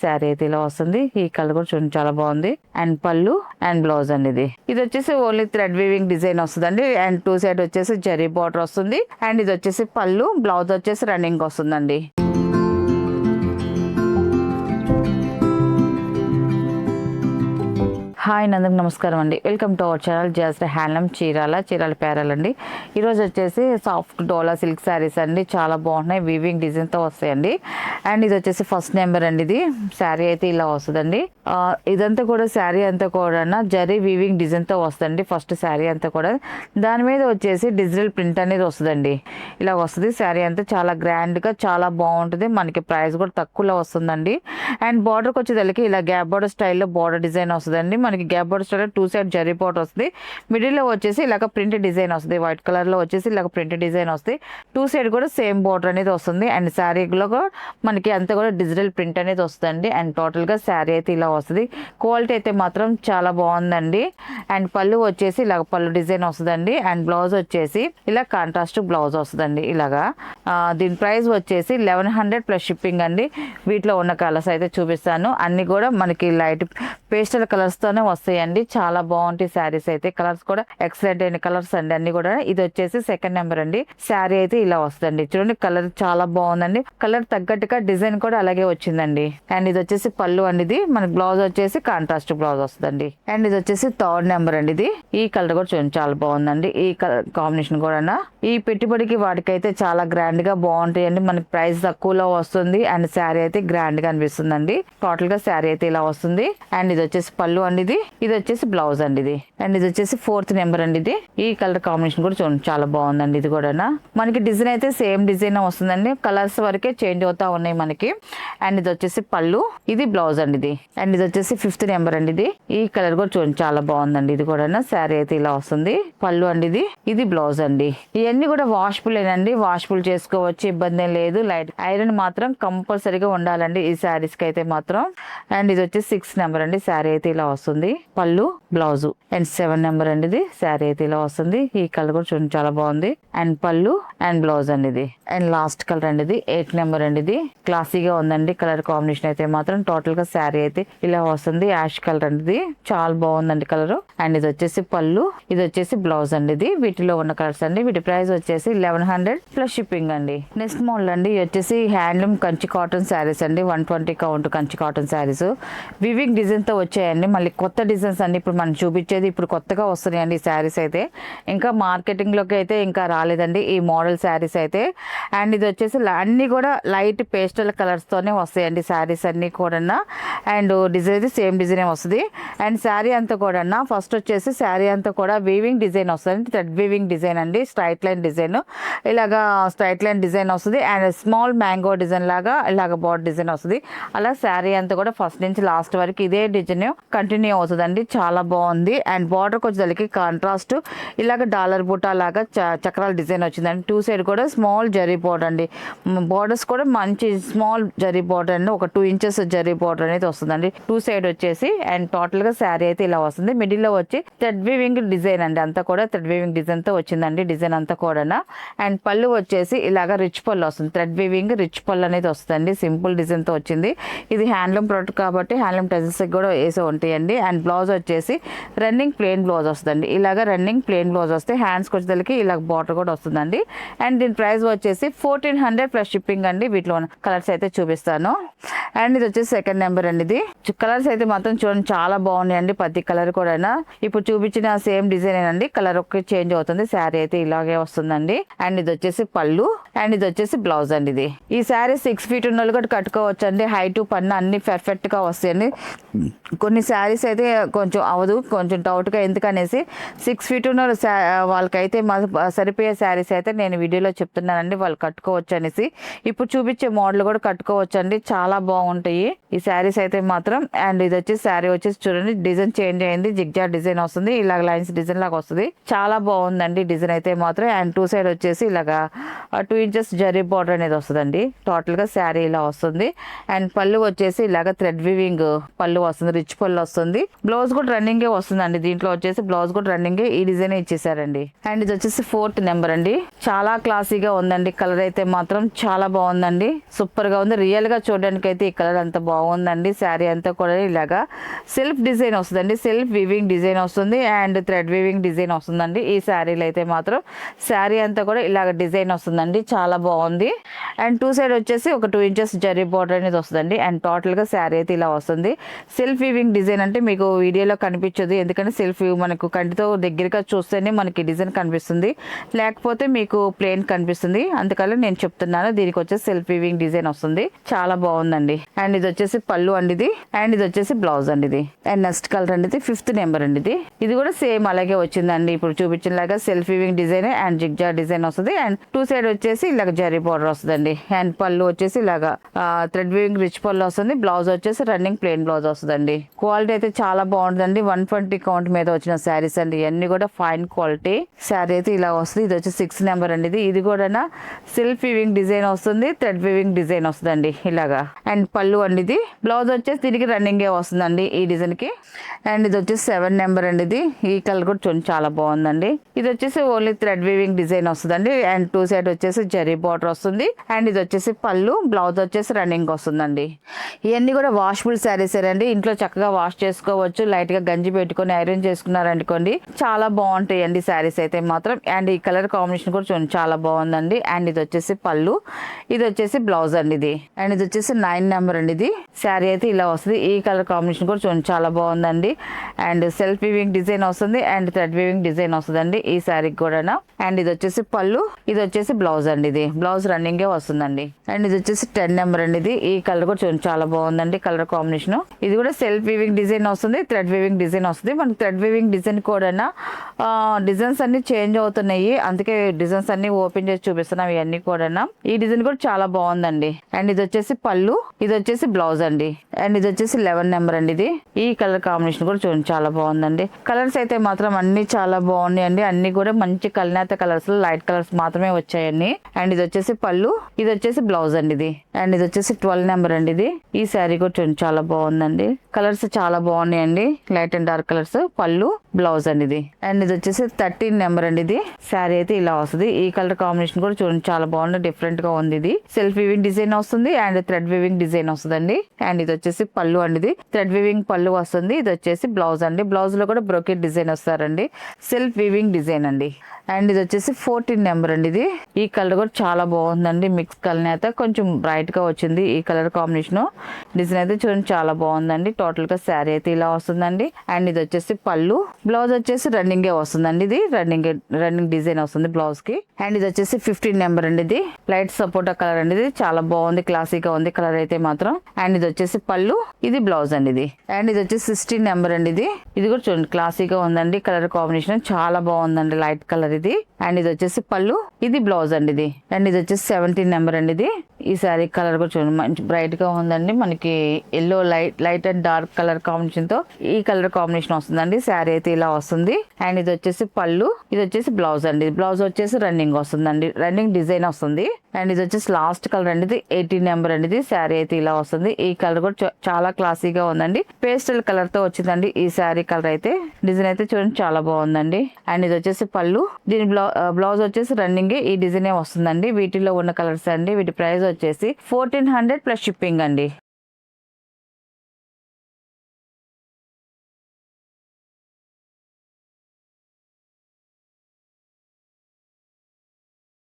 శారీ అయితే ఇలా వస్తుంది. ఈ కలర్ కూడా చూడండి చాలా బాగుంది. అండ్ పళ్ళు అండ్ బ్లౌజ్ అండి. ఇది వచ్చేసి ఓన్లీ థ్రెడ్ వీవింగ్ డిజైన్ వస్తుందండి. అండ్ 2 సైడ్ వచ్చేసి జరీ బార్డర్ వస్తుంది. అండ్ ఇది వచ్చేసి పళ్ళు, బ్లౌజ్ వచ్చేసి రన్నింగ్ వస్తుందండి. హాయ్ అందరికి నమస్కారం అండి. Welcome to our channel just handloom Chirala పేరాలండి. ఈరోజు వచ్చేసి సాఫ్ట్ డోలా సిల్క్ శారీస్ అండి. చాలా బాగున్నాయి, వీవింగ్ డిజైన్తో వస్తాయండి. అండ్ ఇది వచ్చేసి ఫస్ట్ నెంబర్ అండి. ఇది శారీ అయితే ఇలా వస్తుందండి. ఇదంతా కూడా శారీ అంతా కూడా జరీ వీవింగ్ డిజైన్తో వస్తుందండి. ఫస్ట్ శారీ అంతా కూడా దాని మీద వచ్చేసి డిజిటల్ ప్రింట్ అనేది వస్తుందండి. ఇలా వస్తుంది శారీ అంతా. చాలా గ్రాండ్గా చాలా బాగుంటుంది. మనకి ప్రైస్ కూడా తక్కువలో వస్తుందండి. అండ్ బార్డర్కి వచ్చేదానికి ఇలా గ్యాప్ బార్డర్ స్టైల్లో బార్డర్ డిజైన్ వస్తుందండి. మనకి గ్యాప్ బార్డర్ స్టైల్లో 2 సైడ్ జరీ బార్డర్ వస్తుంది. మిడిల్లో వచ్చేసి ఇలాగ ప్రింట్ డిజైన్ వస్తుంది. వైట్ కలర్లో వచ్చేసి ఇలాగ ప్రింట్ డిజైన్ వస్తుంది. 2 సైడ్ కూడా సేమ్ బార్డర్ అనేది వస్తుంది. అండ్ శారీలో మనకి అంతా కూడా డిజిటల్ ప్రింట్ అనేది వస్తుందండి. అండ్ టోటల్గా శారీ అయితే ఇలా వస్తుంది. క్వాలిటీ అయితే మాత్రం చాలా బాగుందండి. అండ్ పళ్ళు వచ్చేసి ఇలాగ పళ్ళు డిజైన్ వస్తుందండి. అండ్ బ్లౌజ్ వచ్చేసి ఇలా కాంట్రాస్ట్ బ్లౌజ్ వస్తుందండి. ఇలాగా దీని ప్రైస్ వచ్చేసి 1100 ప్లస్ షిప్పింగ్ అండి. వీటిలో ఉన్న కలర్స్ అయితే చూపిస్తాను. అన్ని కూడా మనకి లైట్ పేస్టల్ కలర్స్తోనే వస్తాయండి. చాలా బాగుంటాయి శారీస్ అయితే. కలర్స్ కూడా ఎక్సలెంట్ అయిన కలర్స్ అండి అన్ని కూడా. ఇది వచ్చేసి సెకండ్ నెంబర్ అండి. శారీ అయితే ఇలా వస్తుందండి. చూడండి కలర్ చాలా బాగుందండి. కలర్ తగ్గట్టుగా డిజైన్ కూడా అలాగే వచ్చిందండి. అండ్ ఇది వచ్చేసి పళ్ళు అండి. ఇది మనకి బ్లౌజ్ వచ్చేసి కాంట్రాస్ట్ బ్లౌజ్ వస్తుందండి. అండ్ ఇది వచ్చేసి థర్డ్ నెంబర్ అండి. ఇది ఈ కలర్ కూడా చూడండి చాలా బాగుందండి. ఈ కలర్ కాంబినేషన్ కూడా ఈ పెట్టుబడికి వాటికైతే చాలా గ్రాండ్ గా బాగుంటాయండి. మనకి ప్రైస్ తక్కువలో వస్తుంది. అండ్ శారీ అయితే గ్రాండ్ గా అనిపిస్తుందండి. టోటల్ గా శారీ అయితే ఇలా వస్తుంది. అండ్ ఇది వచ్చేసి పళ్ళు అండి. ఇది వచ్చేసి బ్లౌజ్ అండి. ఇది అండ్ ఇది వచ్చేసి ఫోర్త్ నెంబర్ అండి. ఇది ఈ కలర్ కాంబినేషన్ కూడా చూడండి చాలా బాగుందండి. ఇది కూడా మనకి డిజైన్ అయితే సేమ్ డిజైన్ వస్తుందండి. కలర్స్ వరకే చేంజ్ అవుతా ఉన్నాయి మనకి. అండ్ ఇది వచ్చేసి పళ్ళు, ఇది బ్లౌజ్ అండి. ఇది అండ్ ఇది వచ్చేసి ఫిఫ్త్ నెంబర్ అండి. ఇది ఈ కలర్ కూడా చూడండి చాలా బాగుందండి. ఇది కూడా శారీ అయితే ఇలా వస్తుంది. పళ్ళు అండి. ఇది బ్లౌజ్ అండి. ఇవన్నీ కూడా వాషబుల్ ఏనండి. వాషబుల్ చేసుకోవచ్చు, ఇబ్బంది ఏం లేదు. లైట్ ఐరన్ మాత్రం కంపల్సరీగా ఉండాలండి ఈ శారీస్ కి అయితే మాత్రం. అండ్ ఇది వచ్చేసి 6 నెంబర్ అండి. శారీ అయితే ఇలా వస్తుంది. పళ్ళు, బ్లౌజ్. అండ్ 7 నెంబర్ అండి. ఇది శారీ అయితే ఇలా వస్తుంది. ఈ కలర్ కూడా చూడండి చాలా బాగుంది. అండ్ పళ్ళు అండ్ బ్లౌజ్ అండి. ఇది అండ్ లాస్ట్ కలర్ అండి. ఇది 8 నెంబర్ అండి. ఇది క్లాసీగా ఉందండి కలర్ కాంబినేషన్ అయితే మాత్రం. టోటల్ గా శారీ అయితే ఇలా వస్తుంది. యాష్ కలర్ అండి. ఇది చాలా బాగుందండి కలర్. అండ్ ఇది వచ్చేసి పళ్ళు, ఇది వచ్చేసి బ్లౌజ్ అండి. ఇది వీటిలో ఉన్న కలర్స్ అండి. వీటి ప్రైస్ వచ్చేసి 1100 ప్లస్ షిప్పింగ్ అండి. నెక్స్ట్ మోడల్ అండి. ఇది వచ్చేసి హ్యాండ్లూమ్ కంచి కాటన్ శారీస్ అండి. 120 count Kanchi cotton saris weaving design తో వచ్చాయండి. మళ్ళీ కొత్త డిజైన్స్ అండి ఇప్పుడు మనం చూపించేది. ఇప్పుడు కొత్తగా వస్తున్నాయండి ఈ శారీస్ అయితే. ఇంకా మార్కెటింగ్ లోకి అయితే ఇంకా రాలేదండి ఈ మోడల్ శారీస్ అయితే. అండ్ ఇది వచ్చేసి అన్ని కూడా లైట్ పేస్టల్ కలర్స్ తోనే వస్తాయండి శారీస్ అన్ని కూడా. అండ్ డిజైన్ అయితే సేమ్ డిజైన్ వస్తుంది. అండ్ శారీ అంతా కూడా ఫస్ట్ వచ్చేసి శారీ అంతా కూడా వీవింగ్ డిజైన్ వస్తుంది. థ్రెడ్ వీవింగ్ డిజైన్ అండి. స్ట్రైట్ లైన్ డిజైన్, ఇలాగా స్ట్రైట్ లైన్ డిజైన్ వస్తుంది. అండ్ స్మాల్ మ్యాంగో డిజైన్ లాగా ఇలాగ బార్డర్ డిజైన్ వస్తుంది. అలా శారీ అంతా కూడా ఫస్ట్ నుంచి లాస్ట్ వరకు ఇదే డిజైన్ కంటిన్యూ అవుతుందండి. చాలా బాగుంది. అండ్ బార్డర్కి వచ్చేసరికి కాంట్రాస్ట్ ఇలాగ డాలర్ బుటా లాగా చక్రాల డిజైన్ వచ్చిందండి. 2 సైడ్ కూడా స్మాల్ జరీ బార్డర్ అండి. బార్డర్స్ కూడా మంచి స్మాల్ జరీ బార్డర్ అండి. ఒక 2 ఇంచెస్ జరీ బార్డర్ అనేది వస్తుందండి 2 సైడ్ వచ్చేసి. అండ్ టోటల్ గా శారీ అయితే ఇలా వస్తుంది. మిడిల్ లో వచ్చి థ్రెడ్ వీవింగ్ డిజైన్ అండి. అంతా కూడా థ్రెడ్ వీవింగ్ డిజైన్ తో వచ్చిందండి డిజైన్ అంతా కూడా. అండ్ పళ్ళు వచ్చేసి ఇలాగ రిచ్ పళ్ళు వస్తుంది. థ్రెడ్ వీవింగ్ రిచ్ పళ్ళు అనేది వస్తుంది. సింపుల్ డిజైన్ తో వచ్చింది. ఇది హ్యాండ్లూమ్ ప్రోడక్ట్ కాబట్టి హ్యాండ్లూమ్ టెజెస్ కూడా వేసి ఉంటాయండి. అండ్ బ్లౌజ్ వచ్చేసి రన్నింగ్ ప్లెయిన్ బ్లౌజ్ వస్తుందండి. ఇలాగ రన్నింగ్ ప్లెయిన్ బ్లౌజ్ వస్తే హ్యాండ్స్కి వచ్చేసరికి ఇలాగ బార్డర్ కూడా వస్తుందండి. అండ్ దీని ప్రైస్ వచ్చేసి 1400 ప్లస్ షిప్పింగ్ అండి. వీటిలో కలర్స్ అయితే చూపిస్తాను. అండ్ ఇది వచ్చేసి సెకండ్ నెంబర్ అండి. ఇది కలర్స్ అయితే మాత్రం చూడండి చాలా బాగున్నాయండి. ప్రతి కలర్ కూడా ఇప్పుడు చూపించిన సేమ్ డిజైన్ అండి. కలర్ ఒక్క చేంజ్ అవుతుంది. శారీ అయితే ఇలాగే వస్తుందండి. అండ్ ఇది వచ్చేసి పళ్ళు, అండ్ ఇది వచ్చేసి బ్లౌజ్ అండి. ఇది ఈ శారీ 6 ఫీట్ ఉన్న వాళ్ళు కూడా కట్టుకోవచ్చు అండి. హైట్ పన్ను అన్ని పర్ఫెక్ట్ గా వస్తాయండి. కొన్ని శారీస్ అయితే కొంచెం అవదు, కొంచెం డౌట్ గా ఎందుకనేసి 6 ఫీట్ ఉన్న వాళ్ళకైతే సరిపోయే శారీస్ అయితే నేను వీడియోలో చెప్తున్నానండి. వాళ్ళు కట్టుకోవచ్చు అనేసి. ఇప్పుడు చూపించే మోడల్ కూడా కట్టుకోవచ్చు అండి. చాలా బాగుంటాయి ఈ శారీస్ అయితే మాత్రం. అండ్ ఇది వచ్చేసి శారీ వచ్చేసి చూడండి డిజైన్ చేంజ్ అయింది. జిగ్జాగ్ డిజైన్ వస్తుంది. ఇలాగ లైన్స్ డిజైన్ లాగా వస్తుంది. చాలా బాగుందండి డిజైన్ అయితే మాత్రం. అండ్ 2 సైడ్ వచ్చేసి ఇలాగా 2 ఇంచెస్ జరీ బార్డర్ అనేది వస్తుందండి. టోటల్ గా శారీ ఇలా వస్తుంది. అండ్ పళ్ళు వచ్చేసి ఇలాగ థ్రెడ్ వీవింగ్ పళ్ళు వస్తుంది. రిచ్ పళ్ళు వస్తుంది. బ్లౌజ్ కూడా రన్నింగే వస్తుందండి. దీంట్లో వచ్చేసి బ్లౌజ్ కూడా రన్నింగే ఈ డిజైన్ ఇచ్చేసారండి. అండ్ ఇది వచ్చేసి 4th నెంబర్ నెంబర్ అండి. చాలా క్లాసీగా ఉందండి. కలర్ అయితే మాత్రం చాలా బాగుందండి. సూపర్ గా ఉంది. రియల్ గా చూడడానికి అయితే ఈ కలర్ అంత బాగుందండి. శారీ అంతా కూడా ఇలాగా సెల్ఫ్ డిజైన్ వస్తుందండి. సెల్ఫ్ వీవింగ్ డిజైన్ వస్తుంది అండ్ థ్రెడ్ వీవింగ్ డిజైన్ వస్తుందండి. ఈ శారీలో అయితే మాత్రం శారీ అంతా కూడా ఇలాగ డిజైన్ వస్తుందండి. చాలా బాగుంది. అండ్ టూ సైడ్ వచ్చేసి ఒక 2 ఇంచెస్ జరీ బార్డర్ అనేది వస్తుందండి. అండ్ టోటల్ గా శారీ అయితే ఇలా వస్తుంది. సెల్ఫ్ వీవింగ్ డిజైన్ అంటే మీకు వీడియోలో కనిపించదు, ఎందుకంటే సెల్ఫ్ మనకు కంటితో దగ్గరగా చూస్తేనే మనకి డిజైన్ కనిపిస్తుంది, లేకపోతే మీకు ప్లేన్ కనిపిస్తుంది. అందుకని నేను చెప్తున్నాను. దీనికి వచ్చేసి సెల్ఫ్ వీవింగ్ డిజైన్ వస్తుంది. చాలా బాగుందండి. అండ్ ఇది వచ్చేసి పళ్ళు అండి ఇది. అండ్ ఇది వచ్చేసి బ్లౌజ్ అండి ఇది. అండ్ నెక్స్ట్ కలర్ అండి ఇది 5th నెంబర్ అండి ఇది. ఇది కూడా సేమ్ అలాగే వచ్చిందండి. ఇప్పుడు చూపించిన లాగా self weaving design and zigzag design వస్తుంది. అండ్ టూ సైడ్ వచ్చేసి ఇలాగ జరీ బార్డర్ వస్తుందండి. అండ్ పళ్ళు వచ్చేసి ఇలాగా థ్రెడ్ వీవింగ్ రిచ్ పళ్ళు వస్తుంది. బ్లౌజ్ వచ్చేసి రన్నింగ్ ప్లేన్ బ్లౌజ్ వస్తుందండి. క్వాలిటీ అయితే చాలా బాగుంటుందండి. 120 కౌంట్ మీద వచ్చిన శారీస్ అండి. ఇవన్నీ కూడా ఫైన్ క్వాలిటీ శారీ అయితే ఇలా వస్తుంది. ఇది వచ్చి 6 నెంబర్ అండి ఇది. ఇది కూడా సెల్ఫ్ వీవింగ్ డిజైన్ వస్తుంది, థ్రెడ్ వీవింగ్ డిజైన్ వస్తుందండి ఇలాగా. అండ్ పళ్ళు అండి ఇది. బ్లౌజ్ వచ్చేసి దీనికి రన్నింగ్ వస్తుందండి ఈ డిజైన్ కి. అండ్ ఇది వచ్చేసి 7 నెంబర్ అండి ఇది. ఈ కలర్ కూడా చూడండి చాలా బాగుందండి. ఇది వచ్చేసి ఓన్లీ థ్రెడ్ వీవింగ్ డిజైన్ వస్తుందండి. అండ్ టూ సైడ్ వచ్చేసి జరీ బార్డర్ వస్తుంది. అండ్ ఇది వచ్చేసి పళ్ళు, బ్లౌజ్ వచ్చేసి రన్నింగ్ వస్తుందండి. ఇవన్నీ కూడా వాషబుల్ శారీస్ అండి. ఇంట్లో చక్కగా వాష్ చేసుకోవచ్చు. లైట్ గా గంజి పెట్టుకొని ఐరన్ చేసుకున్నారనుకోండి చాలా బాగుంటాయండి శారీస్ అయితే మాత్రం. అండ్ ఈ కలర్ కాంబినేషన్ కూడా చూడండి చాలా బాగుందండి. అండ్ ఇది వచ్చేసి పళ్ళు, ఇది వచ్చేసి బ్లౌజ్ అండి ఇది. అండ్ ఇది వచ్చేసి 9 నెంబర్ అండి ఇది. శారీ అయితే ఇలా వస్తుంది. ఈ కలర్ కాంబినేషన్ కూడా చూడండి చాలా బాగుందండి. అండ్ సెల్ఫ్ వీవింగ్ డిజైన్ వస్తుంది అండ్ థ్రెడ్ వీవింగ్ డిజైన్ వస్తుందండి ఈ శారీకి కూడా. అండ్ ఇది వచ్చేసి పళ్ళు, ఇది వచ్చేసి బ్లౌజ్ అండి ఇది. బ్లౌజ్ రన్నింగ్ వస్తుందండి. అండ్ ఇది వచ్చేసి 10 నెంబర్ అండి ఇది. ఈ కలర్ కూడా చూడండి చాలా బాగుందండి కలర్ కాంబినేషన్. ఇది కూడా సెల్ఫ్ వీవింగ్ డిజైన్ వస్తుంది, థ్రెడ్ వీవింగ్ డిజైన్ వస్తుంది. మనకి థ్రెడ్ వీవింగ్ డిజైన్ కూడా డిజైన్స్ అన్ని చేంజ్ అవుతున్నాయి, అందుకే డిజైన్స్ అన్ని ఓపెన్ చేసి చూపిస్తున్నాం ఇవన్నీ కూడా. ఈ డిజైన్ కూడా చాలా బాగుందండి. అండ్ ఇది వచ్చేసి పళ్ళు, ఇది వచ్చేసి బ్లౌజ్ అండి. అండ్ ఇది వచ్చేసి 11 నెంబర్ అండి ఇది. ఈ కలర్ కాంబినేషన్ కూడా చూడండి చాలా బాగుందండి. కలర్స్ అయితే మాత్రం అన్ని చాలా బాగున్నాయండి. అన్ని కూడా మంచి కల్నేత కలర్స్, లైట్ కలర్స్ మాత్రమే వచ్చాయండి. అండ్ ఇది వచ్చేసి పళ్ళు, ఇది వచ్చేసి బ్లౌజ్ అండి ఇది. అండ్ ఇది వచ్చేసి 12 నెంబర్ అండి ఇది. ఈ శారీ కూడా చూడండి చాలా బాగుందండి. కలర్స్ చాలా బాగున్నాయండి, లైట్ అండ్ డార్క్ కలర్స్. పళ్ళు, బ్లౌజ్ అండి ఇది. అండ్ ఇది వచ్చేసి 13 నెంబర్ అండి ఇది. శారీ అయితే ఇలా వస్తుంది. ఈ కలర్ కాంబినేషన్ కూడా చూడండి చాలా బాగుంది, డిఫరెంట్ గా ఉంది. ఇది సెల్ఫ్ వీవింగ్ డిజైన్ వస్తుంది అండ్ థ్రెడ్ వీవింగ్ డిజైన్ వస్తుందండి. అండ్ ఇది వచ్చేసి పళ్ళు అండి ఇది. థ్రెడ్ వీవింగ్ పళ్ళు వస్తుంది. ఇది వచ్చేసి బ్లౌజ్ అండి. బ్లౌజ్ లో కూడా బ్రోకెట్ డిజైన్ వస్తారండి. సెల్ఫ్ వీవింగ్ డిజైన్ అండి. అండ్ ఇది వచ్చేసి 14 నెంబర్ అండి ఇది. ఈ కలర్ కూడా చాలా బాగుందండి. మిక్స్ కలర్ అయితే కొంచెం బ్రైట్ గా వచ్చింది ఈ కలర్ కాంబినేషన్. డిజైన్ అయితే చూడండి చాలా బాగుందండి. టోటల్ గా శారీ అయితే ఇలా వస్తుందండి. అండ్ ఇది వచ్చేసి పళ్ళు, బ్లౌజ్ వచ్చేసి రన్నింగ్ వస్తుందండి. ఇది రన్నింగ్ డిజైన్ వస్తుంది బ్లౌజ్ కి. అండ్ ఇది వచ్చేసి 15 నెంబర్ అండి ఇది. లైట్ సపోటా కలర్ అండి ఇది. చాలా బాగుంది, క్లాసీగా ఉంది కలర్ అయితే మాత్రం. అండ్ ఇది వచ్చేసి పళ్ళు, ఇది బ్లౌజ్ అండి ఇది. అండ్ ఇది వచ్చేసి 16 నెంబర్ అండి ఇది. ఇది కూడా చూడండి క్లాసీగా ఉందండి. కలర్ కాంబినేషన్ చాలా బాగుందండి, లైట్ కలర్ ఇది. అండ్ ఇది వచ్చేసి పళ్ళు, ఇది బ్లౌజ్ అండి ఇది. అండ్ ఇది వచ్చేసి 17 నెంబర్ అండి ఇది. ఈ శారీ కలర్ కూడా చూడండి మంచి బ్రైట్ గా ఉందండి. మనకి yellow light and dark colour combination తో ఈ కలర్ కాంబినేషన్ వస్తుందండి. శారీ అయితే ఇలా వస్తుంది. అండ్ ఇది వచ్చేసి పళ్ళు, ఇది వచ్చేసి బ్లౌజ్ అండి. బ్లౌజ్ వచ్చేసి రన్నింగ్ వస్తుందండి, రన్నింగ్ డిజైన్ వస్తుంది. అండ్ ఇది వచ్చేసి లాస్ట్ కలర్ అండి ఇది. 18 నెంబర్ అండి ఇది. శారీ అయితే ఇలా వస్తుంది. ఈ కలర్ కూడా చాలా క్లాసీగా ఉందండి. పేస్టల్ కలర్ తో వచ్చిందండి ఈ శారీ కలర్ అయితే. డిజైన్ అయితే చూడండి చాలా బాగుందండి. అండ్ ఇది వచ్చేసి పళ్ళు, దీని బ్లౌజ్ వచ్చేసి రన్నింగ్ ఈ డిజైన్ వస్తుందండి. వీటిలో ఉన్న కలర్స్ అండి. వీటి ప్రైస్ వచ్చేసి 1400 ప్లస్ షిప్పింగ్ అండి.